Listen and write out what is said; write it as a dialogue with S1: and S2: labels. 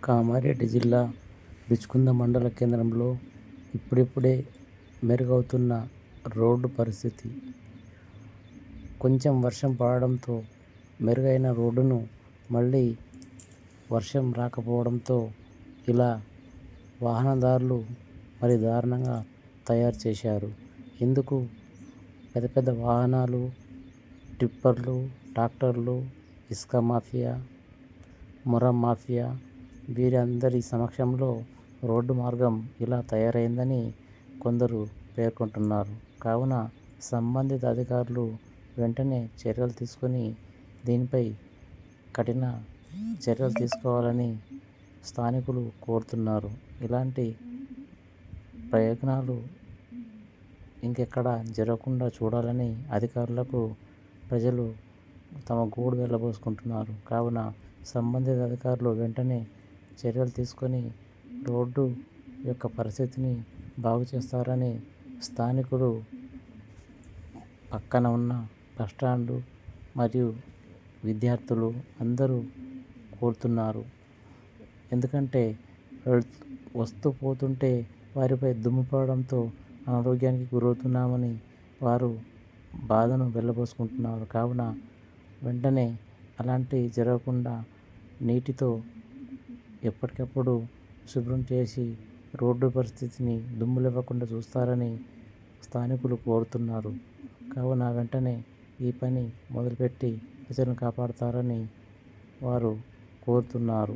S1: కామారెడ్డి జిల్లా బిచ్కుంద మండల కేంద్రంలో ఇప్పుడిప్పుడే మెరుగవుతున్న రోడ్డు పరిస్థితి. కొంచెం వర్షం పడడంతో మెరుగైన రోడ్డును మళ్ళీ వర్షం రాకపోవడంతో ఇలా వాహనదారులు మరి దారుణంగా తయారు చేశారు. ఎందుకు పెద్ద పెద్ద వాహనాలు, టిప్పర్లు, ట్రాక్టర్లు, ఇసుక మాఫియా, మొరం మాఫియా వీరందరి సమక్షంలో రోడ్డు మార్గం ఇలా తయారైందని కొందరు పేర్కొంటున్నారు. కావున సంబంధిత అధికారులు వెంటనే చర్యలు తీసుకొని దీనిపై కఠిన చర్యలు తీసుకోవాలని స్థానికులు కోరుతున్నారు. ఇలాంటి ప్రయత్నాలు ఇంకెక్కడ జరగకుండా చూడాలని అధికారులకు ప్రజలు తమ గోడు వెళ్ళబోసుకుంటున్నారు. కావున సంబంధిత అధికారులు వెంటనే చర్యలు తీసుకొని రోడ్డు యొక్క పరిస్థితిని బాగు చేస్తారని స్థానికులు పక్కన ఉన్న బస్టాండు మరియు విద్యార్థులు అందరూ కోరుతున్నారు. ఎందుకంటే వస్తూ పోతుంటే వారిపై దుమ్ము పడడంతో అనారోగ్యానికి గురవుతున్నామని వారు బాధను వెళ్ళబోసుకుంటున్నారు. కావున వెంటనే అలాంటి జరగకుండా నీటితో ఎప్పటికప్పుడు శుభ్రం చేసి రోడ్డు పరిస్థితిని దుమ్ము లేవకుండా చూస్తారని స్థానికులు కోరుతున్నారు. కావున వెంటనే ఈ పని మొదలుపెట్టి ప్రజలను కాపాడతారని వారు కోరుతున్నారు.